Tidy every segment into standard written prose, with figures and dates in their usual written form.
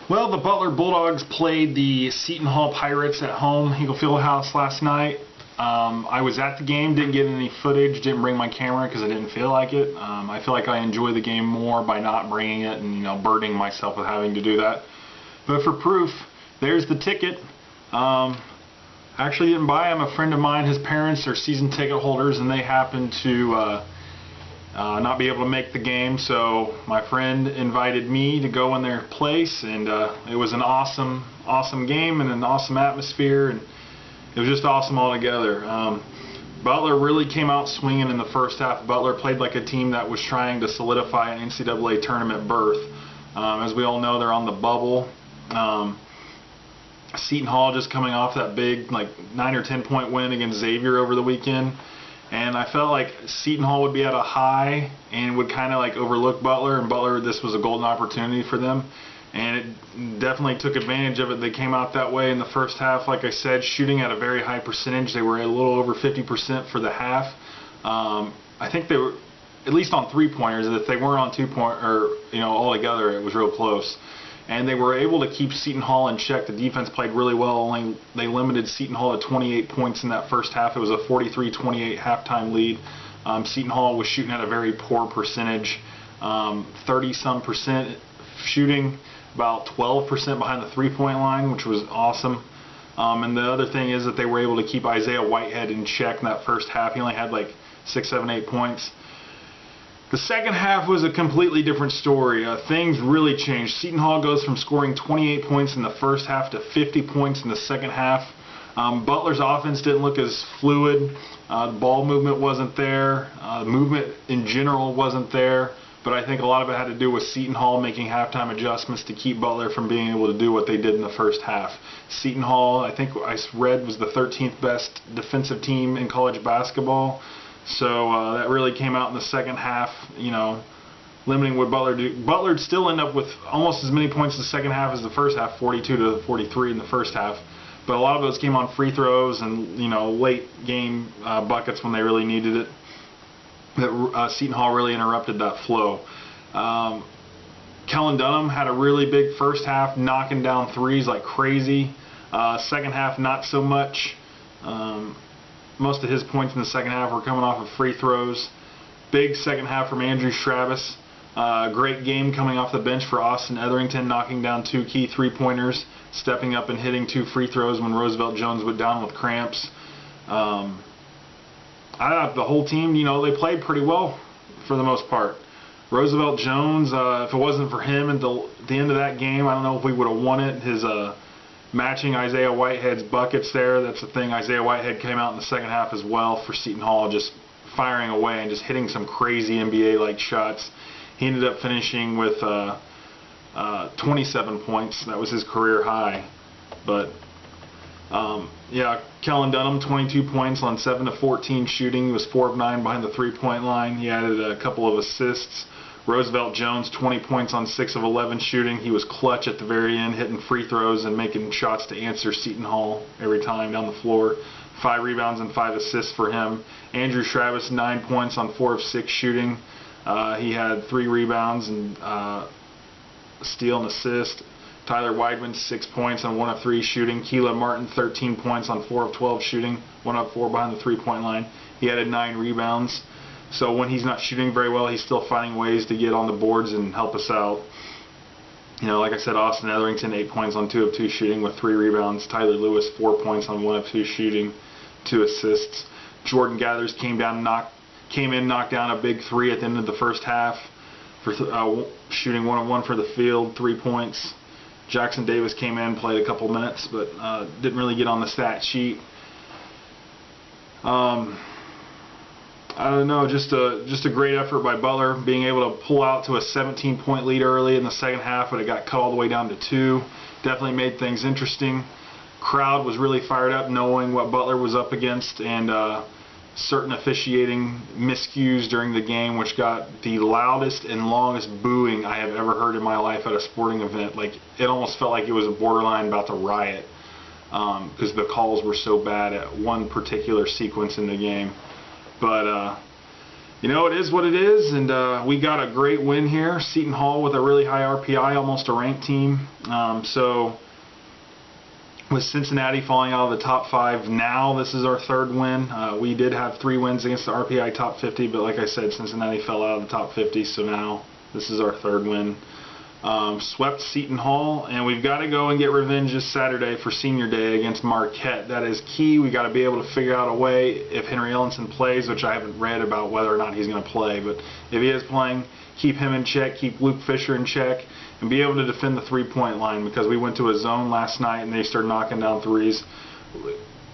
Well, the Butler Bulldogs played the Seton Hall Pirates at home, Eagle Fieldhouse, last night. I was at the game, didn't get any footage, didn't bring my camera because I didn't feel like it. I feel like I enjoy the game more by not bringing it and burdening myself with having to do that. But for proof, there's the ticket. I actually didn't buy him. A friend of mine, his parents are season ticket holders, and they happened to not be able to make the game, so my friend invited me to go in their place, and it was an awesome game and an awesome atmosphere, and it was just awesome altogether. Butler really came out swinging in the first half. Butler played like a team that was trying to solidify an NCAA tournament berth. As we all know, they're on the bubble. Seton Hall just coming off that big 9 or 10 point win against Xavier over the weekend. And I felt like Seton Hall would be at a high and would kind of overlook Butler, and Butler, this was a golden opportunity for them. And it definitely took advantage of it. They came out that way in the first half, like I said, shooting at a very high percentage. They were a little over 50% for the half. I think they were, at least on three-pointers, if they weren't on two-point, or all together, it was real close. And they were able to keep Seton Hall in check. The defense played really well. They limited Seton Hall to 28 points in that first half. It was a 43-28 halftime lead. Seton Hall was shooting at a very poor percentage, 30-some% shooting, about 12% behind the three-point line, which was awesome. And the other thing is that they were able to keep Isaiah Whitehead in check in that first half. He only had 6, 7, 8 points. The second half was a completely different story. Things really changed. Seton Hall goes from scoring 28 points in the first half to 50 points in the second half. Butler's offense didn't look as fluid. The ball movement wasn't there. The movement in general wasn't there. But I think a lot of it had to do with Seton Hall making halftime adjustments to keep Butler from being able to do what they did in the first half. Seton Hall, I think I read, was the 13th best defensive team in college basketball. So that really came out in the second half, limiting what Butler do. Butler still end up with almost as many points in the second half as the first half, 42-43 in the first half. But a lot of those came on free throws and, late game buckets when they really needed it. That Seton Hall really interrupted that flow. Kellen Dunham had a really big first half, knocking down threes like crazy. Second half, not so much. Most of his points in the second half were coming off of free throws. Big second half from Andrew Travis. Great game coming off the bench for Austin Etherington, knocking down 2 key three-pointers, stepping up and hitting 2 free throws when Roosevelt Jones went down with cramps. I thought the whole team, they played pretty well for the most part. Roosevelt Jones, if it wasn't for him at the end of that game, I don't know if we would have won it. His matching Isaiah Whitehead's buckets there. That's the thing. Isaiah Whitehead came out in the second half as well for Seton Hall, just firing away and just hitting some crazy NBA-like shots. He ended up finishing with 27 points. That was his career high. But yeah, Kellen Dunham, 22 points on 7 of 14 shooting. He was 4 of 9 behind the three-point line. He added a couple of assists. Roosevelt Jones, 20 points on 6 of 11 shooting. He was clutch at the very end, hitting free throws and making shots to answer Seton Hall every time down the floor. 5 rebounds and 5 assists for him. Andrew Travis, 9 points on 4 of 6 shooting. He had 3 rebounds and a steal and assist. Tyler Weidman, 6 points on 1 of 3 shooting. Keila Martin, 13 points on 4 of 12 shooting. 1 of 4 behind the three-point line. He added 9 rebounds. So when he's not shooting very well, he's still finding ways to get on the boards and help us out. Like I said, Austin Etherington, 8 points on 2 of 2 shooting with 3 rebounds. Tyler Lewis, 4 points on 1 of 2 shooting, 2 assists. Jordan Gathers came in, knocked down a big 3 at the end of the first half for shooting 1 of 1 for the field, 3 points. Jackson Davis came in, played a couple minutes, but didn't really get on the stat sheet. I don't know, just a great effort by Butler, being able to pull out to a 17-point lead early in the second half, but it got cut all the way down to 2. Definitely made things interesting. Crowd was really fired up knowing what Butler was up against, and certain officiating miscues during the game, which got the loudest and longest booing I have ever heard in my life at a sporting event. It almost felt like it was a borderline about to riot, because the calls were so bad at one particular sequence in the game. But You know, it is what it is, and we got a great win here. Seton Hall with a really high RPI, almost a ranked team. So with Cincinnati falling out of the top 5, now this is our 3rd win. We did have 3 wins against the RPI top 50, but like I said, Cincinnati fell out of the top 50, so now this is our 3rd win. Swept Seton Hall, and we've got to go and get revenge this Saturday for Senior Day against Marquette. That is key. We got to be able to figure out a way, if Henry Ellenson plays, which I haven't read about whether or not he's going to play, but if he is playing, keep him in check, keep Luke Fisher in check, and be able to defend the 3-point line, because we went to a zone last night and they started knocking down threes.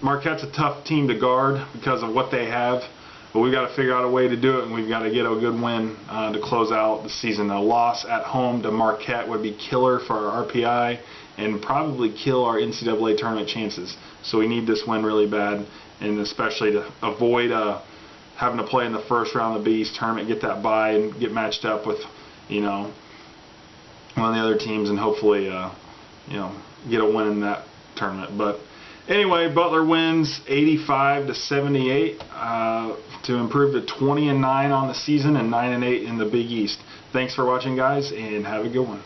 Marquette's a tough team to guard because of what they have, but we've got to figure out a way to do it, and we've got to get a good win to close out the season. A loss at home to Marquette would be killer for our RPI and probably kill our NCAA tournament chances. So we need this win really bad, and especially to avoid having to play in the first round of the Big East tournament, get that bye, and get matched up with, you know, one of the other teams, and hopefully, you know, get a win in that tournament. But anyway, Butler wins 85-78 to improve to 20-9 on the season and 9-8 in the Big East. Thanks for watching, guys, and have a good one.